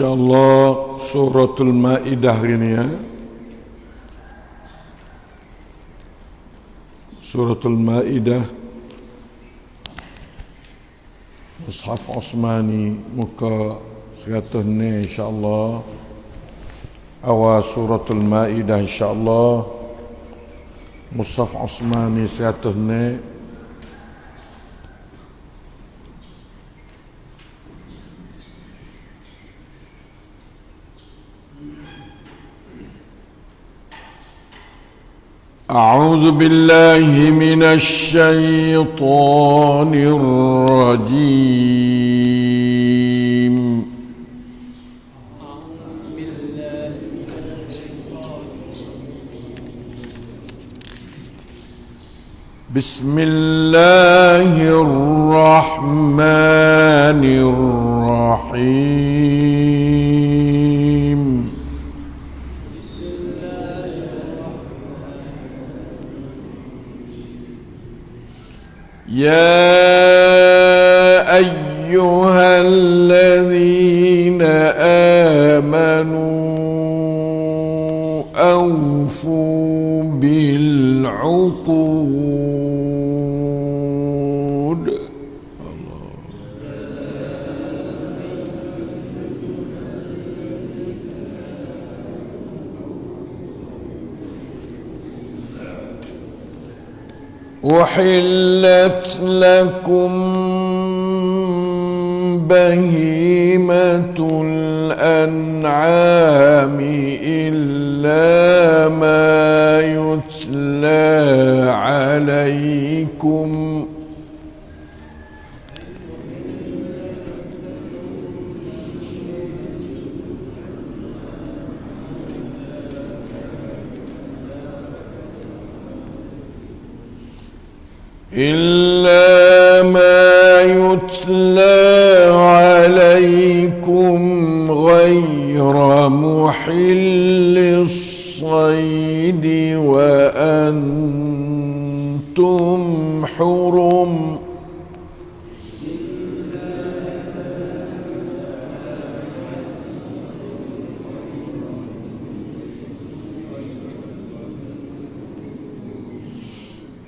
InsyaAllah Suratul Maidah ini ya. Suratul Maidah Mushaf Osmani muka 100 ni insyaAllah. Awal Suratul Maidah insyaAllah Mushaf Osmani 100 ni. أعوذ بالله من الشيطان الرجيم. بسم الله الرحمن الرحيم. يا أيها الذين آمنوا أوفوا بالعقود. أحلت لكم بهيمة الأنعام إلا ما يتلى عليكم غير محل الصيد وأنتم حرم.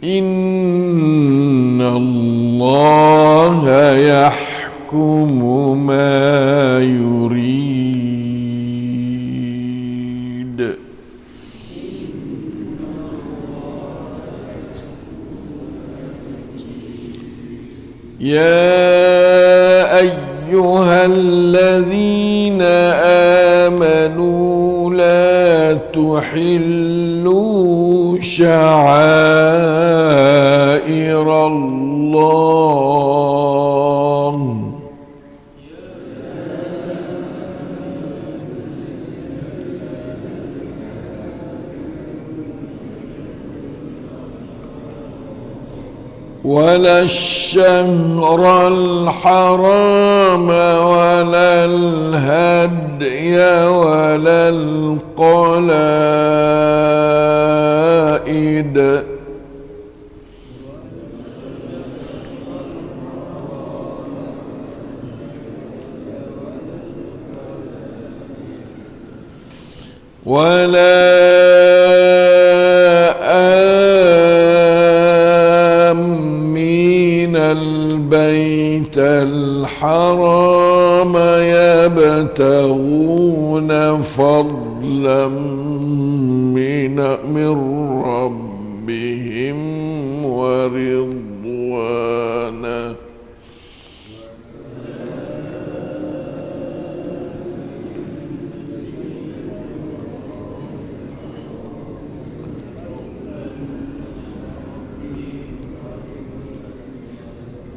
إن الله يحكم ما يريد. يا أيها الذين آمنوا لا تحلوا شعائر الله ولا الشهر الحرام ولا الهدي ولا القلائد ولا آمين البيت الحرام يبتغون فضلا من ربهم ورضوانا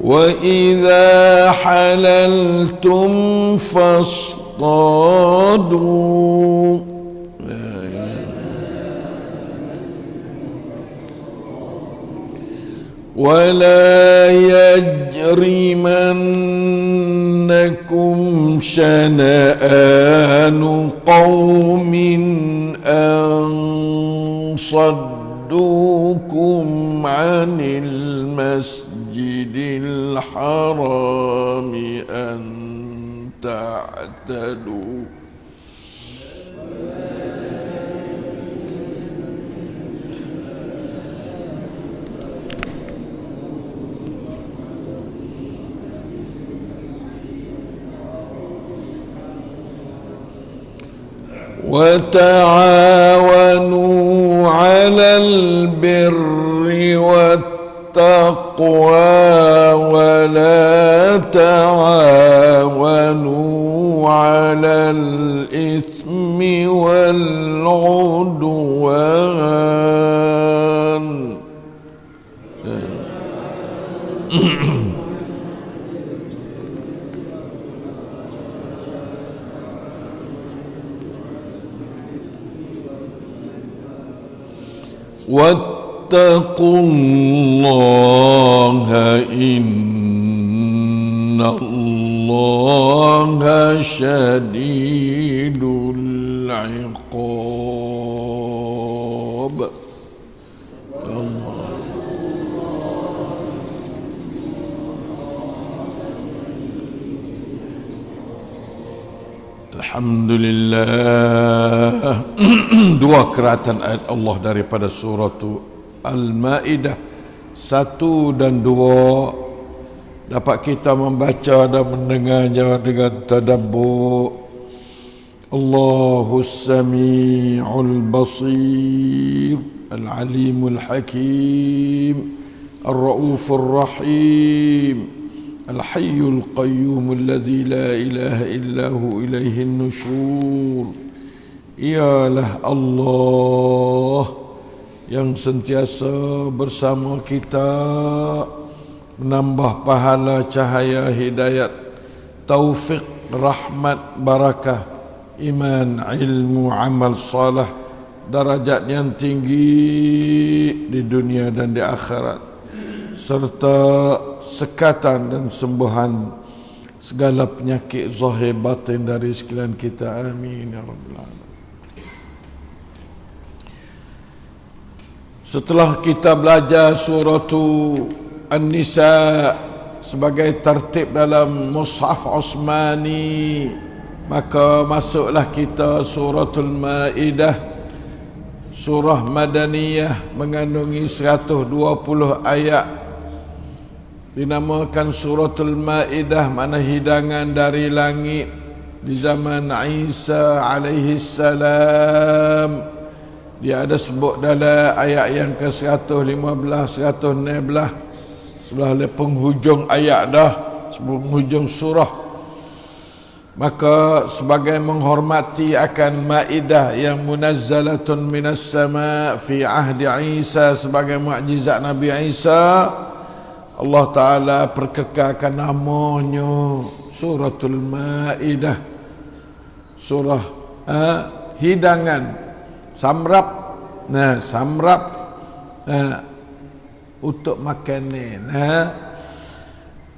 وإذا حللتم فاصطادوا ولا يجرمنكم شنآن قوم أن صدوكم عن المسجد الحرام أن تعتدوا وتعاونوا على البر والتقوى ولا تعاونوا على الإثم والعدوان واتقوا الله إن الله شديد العقاب. Alhamdulillah. Dua keratan ayat Allah daripada surah Al-Ma'idah 1 dan 2 dapat kita membaca dan mendengarnya dengan tadabbur. Allahus Sami'ul Basir, Al-Alimul Hakim, Ar-Ra'ufur Rahim, Al-Hayyul Qayyum alladhi la ilaha illahu ilaihin nusyur. Ialah Allah yang sentiasa bersama kita, menambah pahala, cahaya, hidayat, taufik, rahmat, barakah, iman, ilmu, amal salih, darajat yang tinggi di dunia dan di akhirat, serta sekatan dan sembuhan segala penyakit zahir batin dari sekalian kita. Amin ya rabbal alamin. Setelah kita belajar surah An-Nisa sebagai tertib dalam Mushaf Utsmani, maka masuklah kita suratul Maidah, surah Madaniyah mengandungi 120 ayat. Dinamakan suratul Maidah mana hidangan dari langit di zaman Isa alaihi salam. Dia ada sebut dalam ayat yang ke-115, 116, sebelah penghujung ayat dah, penghujung surah. Maka sebagai menghormati akan Maidah yang munazzalatun minas sama' fi ahdi Isa, sebagai mukjizat Nabi Isa, Allah Ta'ala perkekalkan namanya suratul Maidah, surah hidangan, samrap, samrap untuk makanan.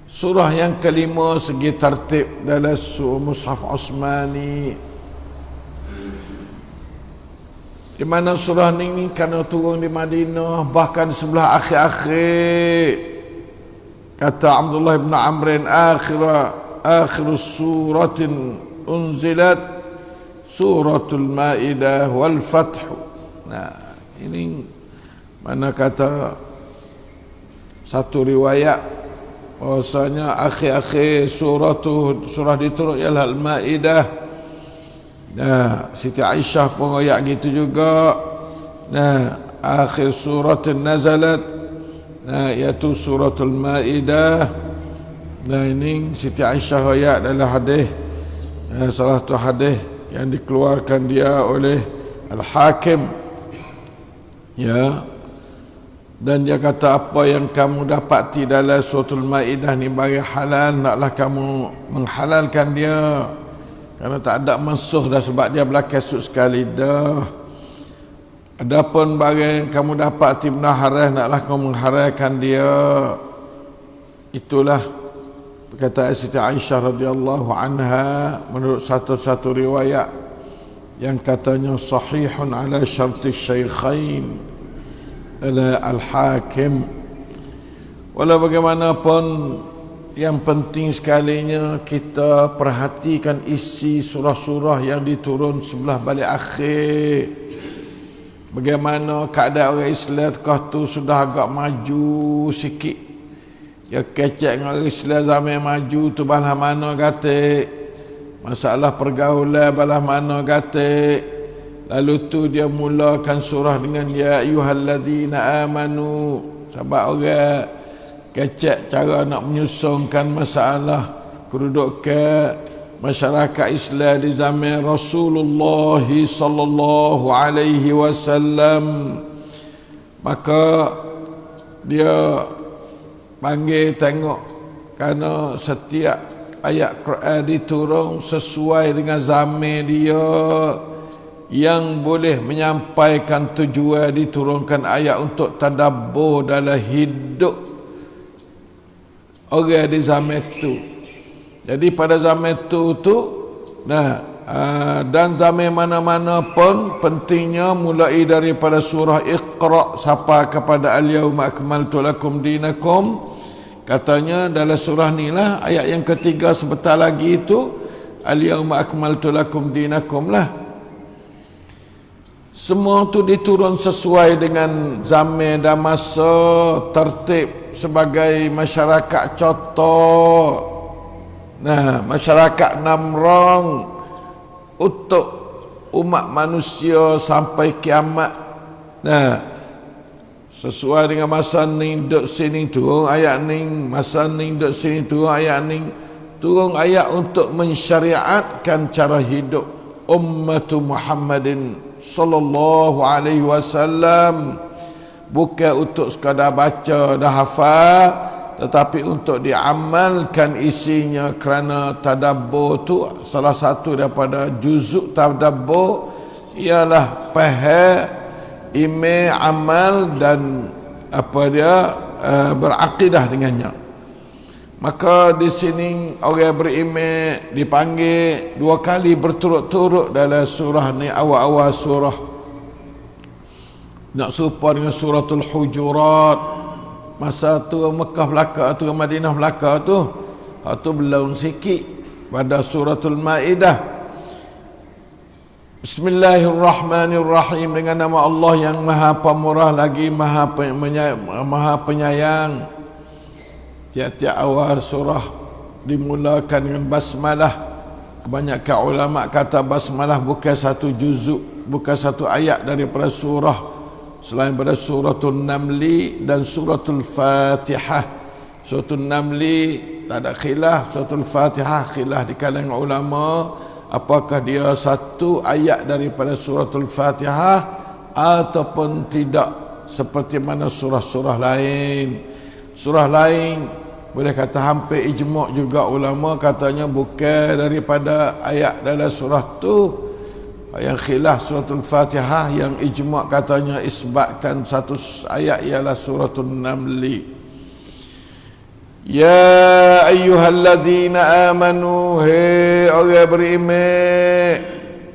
Surah yang kelima segi tertib dalam Mushaf Utsmani, di mana surah ini kerana turun di Madinah, bahkan sebelah akhir-akhir. Kata Abdullah bin Amrin, akhir suratin unzilat suratul Maidah wal Fath. Nah, ini mana kata satu riwayat bahwasanya akhir-akhir surah diturun ialah Al-Maidah. Nah, Siti Aisyah pun ayat gitu juga. Nah, akhir suratin nazalat, nah, iaitu suratul Maidah. Nah, ini Siti Aisyah ayat dalam hadis, salah satu hadis yang dikeluarkan dia oleh Al-Hakim, ya. Dan dia kata, apa yang kamu dapati dalam suratul Maidah ni bagi halal, naklah kamu menghalalkan dia, kerana tak ada mansuh dah, sebab dia berlaku sekali dah. Adapun bagi yang kamu dapati benda haram, naklah kamu mengharamkan dia. Itulah perkataan Siti Aisyah radhiyallahu anha menurut satu riwayat yang katanya sahihun ala syarti syaikhain ala Al-Hakim. Walau bagaimanapun yang penting sekalinya kita perhatikan isi surah-surah yang diturun sebelah balik akhir. Bagaimana keadaan orang Islam tu sudah agak maju sikit. Ya kecek dengan orang Islam zaman maju tu balah mana kata. Masalah pergaulan balah mana kata. Lalu tu dia mulakan surah dengan ya ayyuhalladzina amanu. Sebab orang kecek cara nak menyusunkan masalah kedudukan masyarakat Islam di zaman Rasulullah sallallahu alaihi wasallam. Maka dia panggil tengok kerana setiap ayat Quran diturun sesuai dengan zaman dia. Yang boleh menyampaikan tujuan diturunkan ayat untuk tadabbur dalam hidup orang di zaman itu. Jadi pada zaman itu dan zaman mana-mana pun pentingnya mulai daripada surah Iqra sampai kepada al-yauma akmaltu lakum dinakum. Katanya dalam surah ni lah ayat yang ketiga sebentar lagi itu al-yauma akmaltu lakum dinakum lah. Semua tu diturun sesuai dengan zaman dan masa, tertib sebagai masyarakat contoh. Masyarakat Namrong untuk umat manusia sampai kiamat. Sesuai dengan masa ni duk sini turun ayat ni, masa ni duk sini turun ayat ni. Turun ayat untuk mensyariatkan cara hidup umat Muhammadin sallallahu alaihi wasallam, bukan untuk sekadar baca dah hafal, tetapi untuk diamalkan isinya. Kerana tadabbur tu salah satu daripada juzuk tadabbur ialah faham, iman, amal dan berakidah dengannya. Maka di sini orang beriman dipanggil dua kali berturut-turut dalam surah ni, awal-awal surah. Nak serupa dengan suratul Hujurat. Masa tu Mekah belaka tu, Madinah belaka tu, tu belum sikit pada suratul Maidah. Bismillahirrahmanirrahim, dengan nama Allah yang Maha Pemurah lagi Maha Penyayang. Tiap-tiap awal surah dimulakan dengan basmalah. Kebanyakan ulama kata basmalah bukan satu juzuk, bukan satu ayat daripada surah, selain pada suratul Namli dan suratul Fatihah. Suratul Namli tak ada khilaf, suratul Fatihah khilaf di kalangan ulama apakah dia satu ayat daripada suratul Fatihah ataupun tidak, seperti mana surah-surah lain. Surah lain boleh kata hampir ijma' juga ulama katanya bukan daripada ayat dalam surah tu. Yang khilaf suratul Fatihah, yang ijma' katanya isbatkan satu ayat ialah suratul Namli. Ya ayyuhalladzina amanu, hei orang beriman.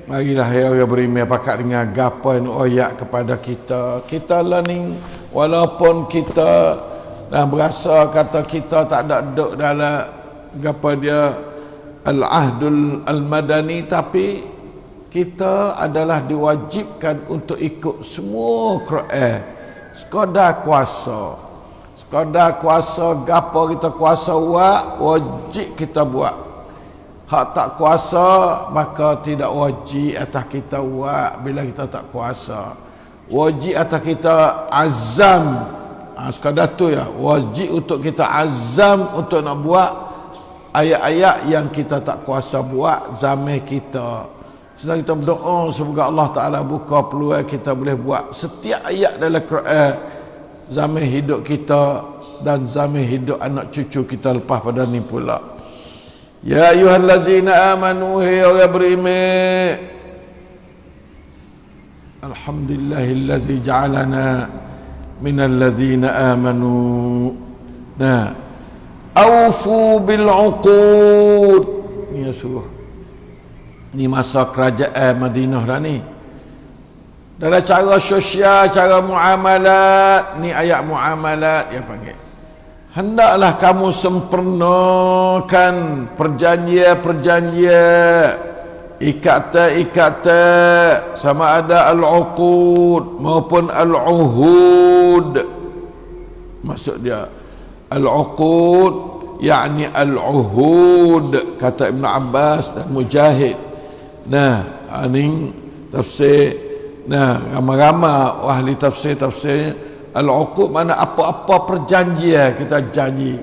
Marilah hei orang beriman pakat dengan gapo yang ayat kepada kita. Kita lah ni walaupun kita berasa kata kita tak ada duduk dalam apa dia al-ahdul al-madani, tapi kita adalah diwajibkan untuk ikut semua Quran. Sekadar kuasa gapo kita kuasa buat, wajib kita buat. Hak tak kuasa maka tidak wajib atas kita buat bila kita tak kuasa. Wajib atas kita azam. Sekadar tu ya, wajib untuk kita azam untuk nak buat ayat-ayat yang kita tak kuasa buat zaman kita. Sedang kita berdoa semoga Allah Ta'ala buka peluang kita boleh buat setiap ayat dalam Quran zaman hidup kita dan zaman hidup anak cucu kita lepas pada ni pula. Ya ayyuhalladzina amanu, hei orang beriman. Alhamdulillahillazi ja'alana minal ladzina amanu. Aufu bil uqud. Ni suruh. Ni masa kerajaan Madinah dah ni. Dalam cara sosial, cara muamalat, ni ayat muamalat yang panggil. hendaklah kamu sempurnakan perjanjian-perjanjian, ikatan-ikatan, sama ada al-uqud maupun al-uhud. Maksud dia al-uqud yakni al-uhud, kata Ibn Abbas dan Mujahid. Nah, ini tafsir. Nah, ramai-ramai ahli tafsir al-uqud mana apa-apa perjanjian kita janji.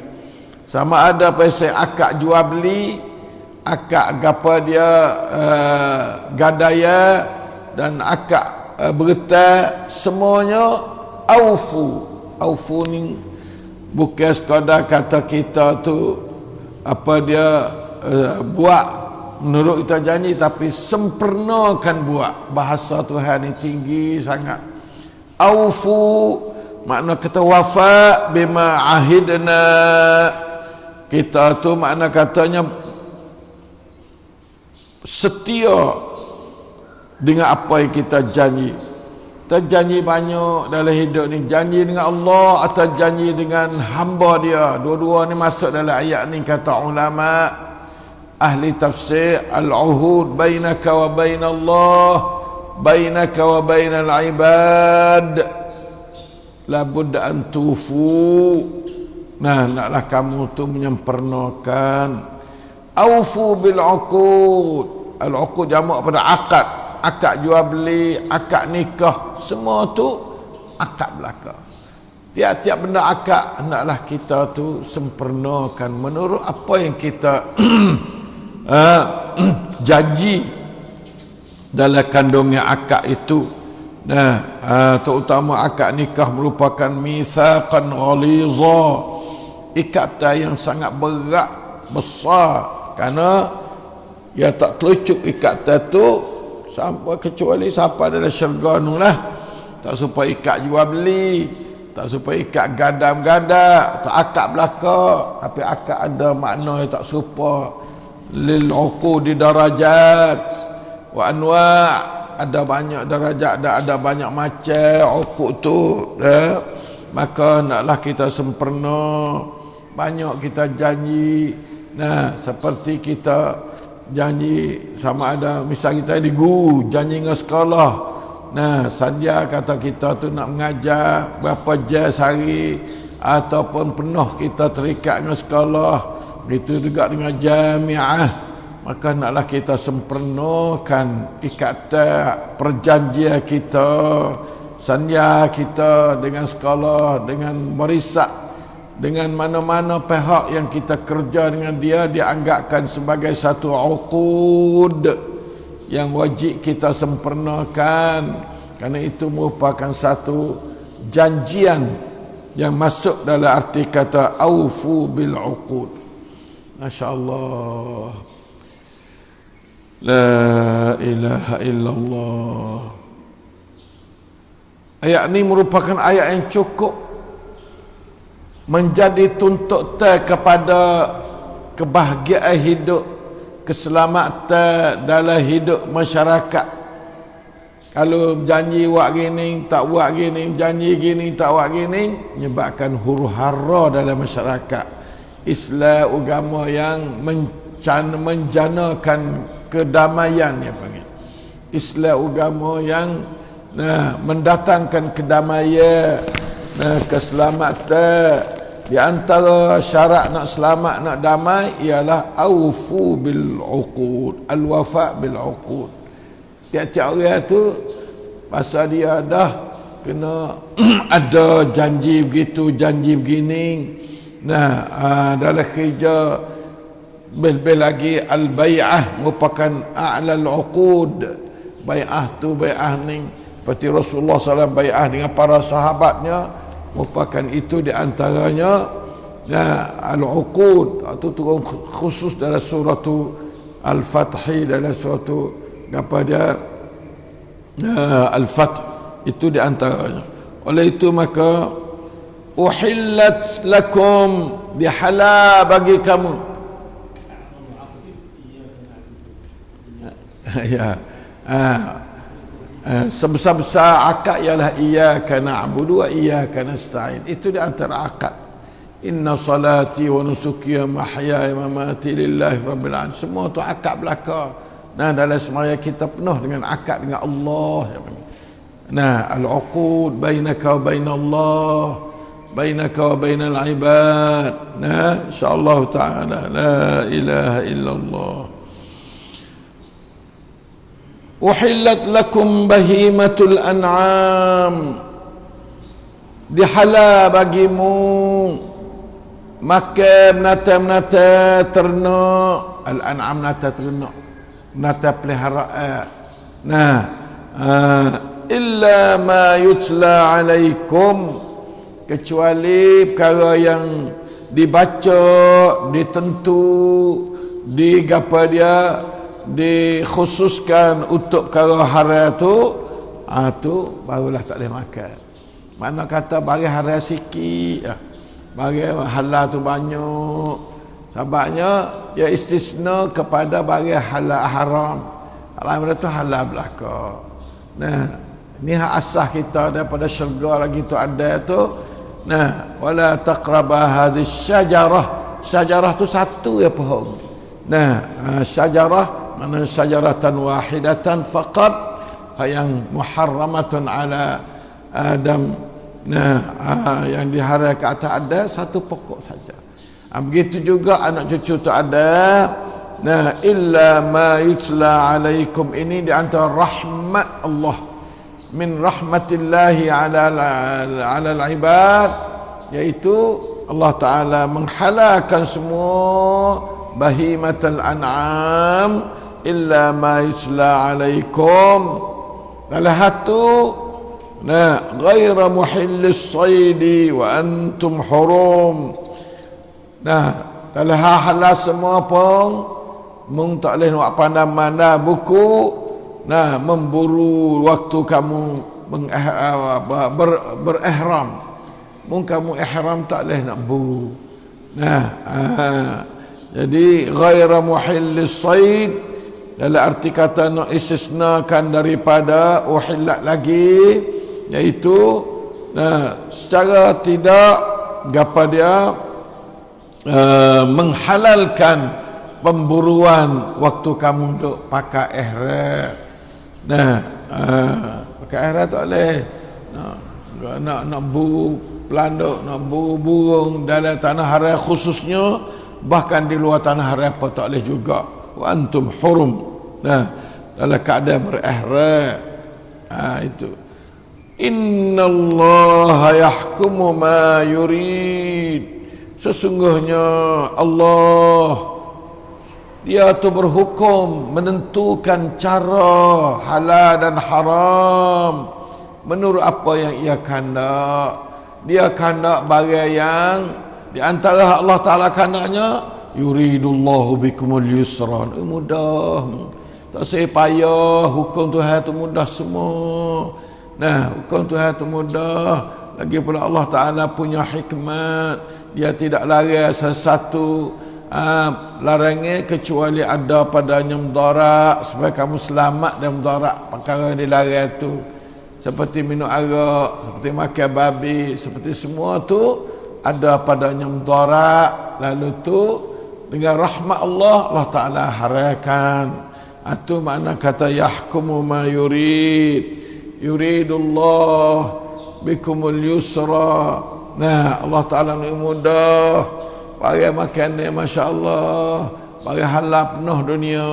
Sama ada pasal akad jual beli, akad gapa dia gadaya, dan akad berita, semuanya aufu. Aufu ni bukan sekadar kata kita tu apa dia buat menurut kita janji, tapi sempurnakan buat. Bahasa Tuhan ni tinggi sangat. Aufu makna kata wafa bima ahidna. Kita tu makna katanya setia dengan apa yang kita janji. Kita janji banyak dalam hidup ni, janji dengan Allah atau janji dengan hamba dia. Dua-dua ni masuk dalam ayat ni, kata ulama ahli tafsir, al-uhud bainaka wa bainallah, bainaka wa bainal ibad, la budda an tufu. Nah, naklah kamu tu menyempurnakan. Aufu bil uqud. Al-uqud jamak pada akad. Akad jual beli, akad nikah, semua tu akad belaka. Tiap-tiap benda akad hendaklah kita tu sempurnakan menurut apa yang kita janji dalam kandungnya akad itu. Nah, terutama akad nikah merupakan mitsaqan ghaliza, ikatan yang sangat berat, besar, kerana dia tak telucuk ikatan tu sampai, kecuali sampai dalam syurga nu lah. Tak supaya ikat jual beli, tak supaya ikat gadam-gadam, tak akad belaka, tapi akad ada makna yang tak serupa. Lil uqudi darajat wa anwa', ada banyak darajat dan ada banyak macam uqud tu. Maka naklah kita sempurna. Banyak kita janji. Nah, seperti kita janji sama ada, misal kita di guru janji dengan sekolah. Nah, sanjaya kata kita tu nak mengajar berapa jam sehari, ataupun penuh kita terikat dengan sekolah, begitu juga dengan jamiah. Maka naklah kita sempurnakan ikatan perjanjian kita, sanjaya kita dengan sekolah, dengan barisan, dengan mana-mana pihak yang kita kerja dengan dia, dianggapkan sebagai satu uqud yang wajib kita sempurnakan, kerana itu merupakan satu janjian yang masuk dalam arti kata aufu bil uqud. Masya-Allah, la ilaha illallah. Ayat ini merupakan ayat yang cukup menjadi tuntutan kepada kebahagiaan hidup, keselamatan dalam hidup masyarakat. Kalau janji buat gini, tak buat gini, janji gini, tak buat gini, menyebabkan huru-hara dalam masyarakat. Islam agama yang menjanakan kedamaian, dia panggil. Islam agama yang mendatangkan kedamaian, keselamatan. Di antara syarat nak selamat, nak damai ialah aufu bil uqud, al wafa bil uqud. Tiap-tiap orang tu pasal dia dah kena ada janji begitu, janji begini. Nah, dalam kerja lebih lagi al bai'ah merupakan a'lal uqud. Bai'ah tu, bai'ah ni seperti Rasulullah SAW bai'ah dengan para sahabatnya, merupakan itu di antaranya al-uqud. Itu turun khusus dalam surah Al-Fath, dalam surah apa dia Al-Fath, itu di antaranya. Oleh itu maka uhillat lakum, dihalal bagi kamu. Ya, sebesar-besar akad ialah iyyaka na'budu wa iyyaka nasta'in. Itu di antara akad. Inna salati wa nusuki wa mahyaya wa mamati lillahi rabbil alamin. Semua tu akad belaka. Nah, dalam semaya kita penuh dengan akad dengan Allah. Nah, al-uqud bainaka wa bainallah, bainaka wa bainal ibad. Nah, insyaallah taala la ilaha illallah. Uhillat lakum bahimatul an'am, dihalal bagimu makan menata-menata ternak. Al-an'am menata ternak, menata peliharaan. Nah, illa ma yutla alaikum, kecuali perkara yang dibaca, ditentu, digapa dia, dikhususkan untuk perkara haram tu, tu barulah tak boleh makan. Mana kata bagi haram sikit, bagi halal tu banyak. Sebabnya ia istisna kepada bagi halal haram. Halal tu halal belaka. Nah, ni hak asas kita daripada syurga lagi tu ada tu. Nah, wala taqraba hadhihi syajarah. Syajarah tu satu ya pohon. Nah, syajarah mana syajaratan wahidatan faqat, yang muharramatun ala Adam. Nah, yang diharamkan ke atas ada satu pokok saja. Begitu juga anak cucu tu ada. Nah, illa ma yutla alaikum, ini di antara rahmat Allah, min rahmatillahi ala al-ibad, yaitu Allah Ta'ala menghalalkan semua bahimatul an'am illa ma yutla alaikum. Dalam hatu, nah, ghaira muhillis saidi wa antum hurum. Nah, dalam halal semua pun mung tak boleh nak pandang mana buku. Nah, memburu waktu kamu berihram. Mung kamu ihram tak boleh nak buru. Nah, jadi ghaira muhillis said dalam arti kata nak istisnakan daripada uhillat lagi, iaitu nah, secara tidak gapa dia menghalalkan pemburuan waktu kamu duk pakai ihram. Nah, pakai ihram tak boleh. Nak buru pelanduk, nak buru burung dalam tanah haram khususnya, bahkan di luar tanah haram pun tak boleh juga. Wa antum hurum. Nah, dalam keadaan berihram. Itu. Innallaha yahkumu ma yurid. Sesungguhnya Allah, dia tu berhukum, menentukan cara halal dan haram menurut apa yang ia kehendak. Dia kehendak barang yang di antara Allah Ta'ala kehendaknya, yuridullahu bikumul yusra, mudah, tak saya payah. Hukum Tuhan tu mudah semua. Nah, hukum Tuhan tu mudah. Lagi pula Allah Ta'ala punya hikmat. Dia tidak larang sesuatu larangan kecuali ada padanya mudarat, supaya kamu selamat dan mudarat perkara yang dilarang itu. Seperti minum arak, seperti makan babi, seperti semua tu ada padanya mudarat. Lalu tu dengan rahmat Allah, Allah Ta'ala haramkan. Itu makna kata yahkumu ma yurid. Yuridullah bikumul yusra. Nah, Allah Ta'ala ni mudah. Bagi makan ni Masya Allah, bagi halal penuh dunia.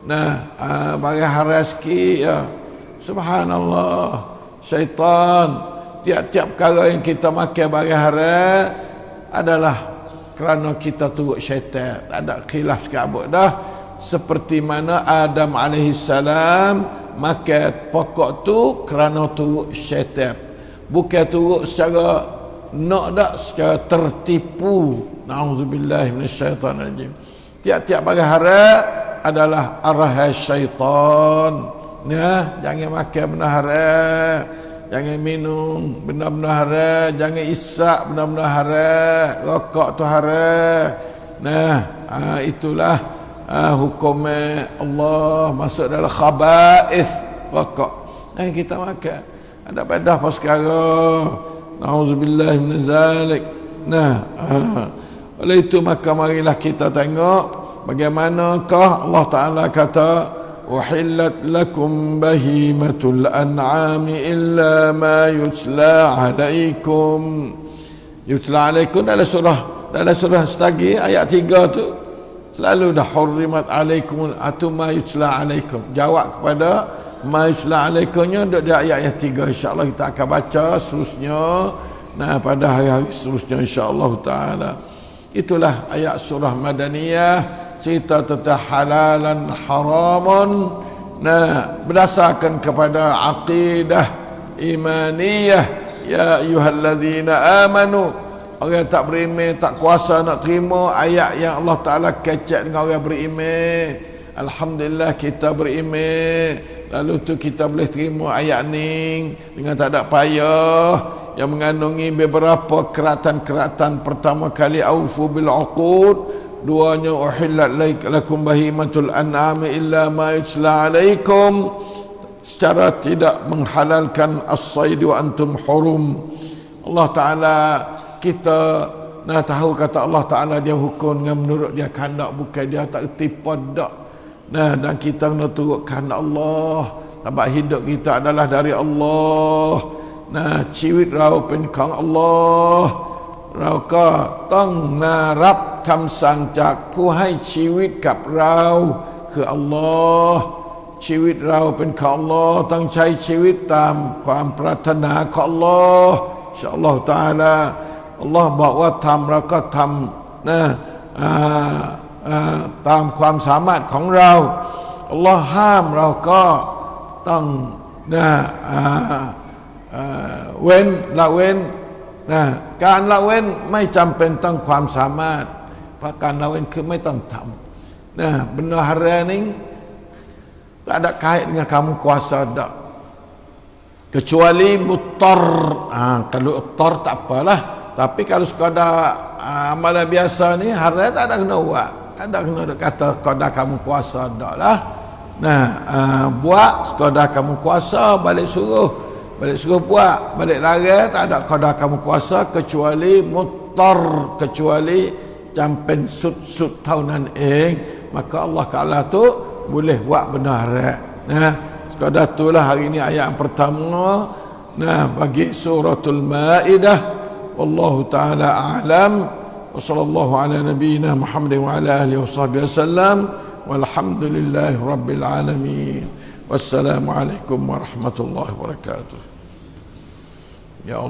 Nah, bagi haram sikit ya. Subhanallah. Syaitan, tiap-tiap perkara yang kita makan bagi haram adalah kerana kita turut syaitan. Tak ada khilaf sekabut dah. Seperti mana Adam AS makan pokok tu kerana turut syaitan, bukan turut secara nak tak, secara tertipu. Na'udzubillahi minasyaitanirrajim. Tiap-tiap bagi haram adalah arahan syaitan. Ya, jangan makan benda haram, jangan minum benda-benda haram, jangan isap benda-benda haram, rokok tu haram. Nah, itulah hukum Allah masuk dalam khaba'ith rokok. Yang kita makan ada bedah apa sekarang. Nauzubillah min zalik. Oleh itu maka marilah kita tengok bagaimanakah Allah Ta'ala kata uhillat lakum bahimatul an'ami illa ma yutla alaikum. Yutla alaikum dalam surah setagi ayat 3 tu selalu dah hurrimat alaikum atu ma yutla alaikum. Jawab kepada ma yutla alaikumnya duduk di ayat 3. InsyaAllah kita akan baca seterusnya pada hari-hari seterusnya insyaAllah ta'ala. Itulah ayat surah Madaniyah, cerita tentang halalan haramun berdasarkan kepada aqidah imaniyah. Ya ayyuhalladzina amanu, orang yang tak beriman tak kuasa nak terima ayat yang Allah Ta'ala kecek dengan orang beriman. Alhamdulillah kita beriman, lalu tu kita boleh terima ayat ni dengan tak ada payah, yang mengandungi beberapa keratan-keratan. Pertama kali aufu bil uqud, duanya uhillat lakum bahimatul an'ami illa ma yutla alaikum, secara tidak menghalalkan as-sayd wa antum hurum. Allah Ta'ala kita tahu kata Allah Ta'ala dia hukum dengan menurut dia kehendak, bukan dia tak erti podak. Dan kita kena turut kehendak Allah, sebab hidup kita adalah dari Allah. Ciwit rau pen kong Allah, rau ka tong narap cam sangจากผู้ให้ชีวิตกับเราคืออัลลอฮ์ชีวิตเราเป็นของอัลลอฮ์ต้องใช้ชีวิตตามความปรารถนาของอัลลอฮ์อินชาอัลลอฮ์ตะอาลาอัลลอฮ์บอกว่าทำเราก็ทำตามความสามารถของเราอัลลอฮ์ห้ามเราก็ต้องเว้นละเว้นการละเว้นไม่จำเป็นต้องความสามารถ เพราะการละเว้นคือไม่ต้องทำbenda haram ni tak ada kait dengan kamu kuasa dak, kecuali muttar. Kalau uttar tak apalah, tapi kalau sekadar amalan biasa ni haram tak ada kena buat, tak ada kena kata sekadar kamu kuasa dak lah. Buat sekadar kamu kuasa, balik suruh buat, balik larang tak ada sekadar kamu kuasa, kecuali muttar, kecuali jangpen sud-sud เท่านั้นเอง maka Allah Ta'ala tu boleh buat benda haram. Sekadar itulah hari ini ayat yang pertama bagi suratul Maidah. Wallahu ta'ala a'lam. Wa sallallahu ala nabiyyina Muhammadin wa ala alihi wa sahbihi wasallam. Walhamdulillahi rabbil alamin. Wassalamu alaikum warahmatullahi wabarakatuh. Ya Allah.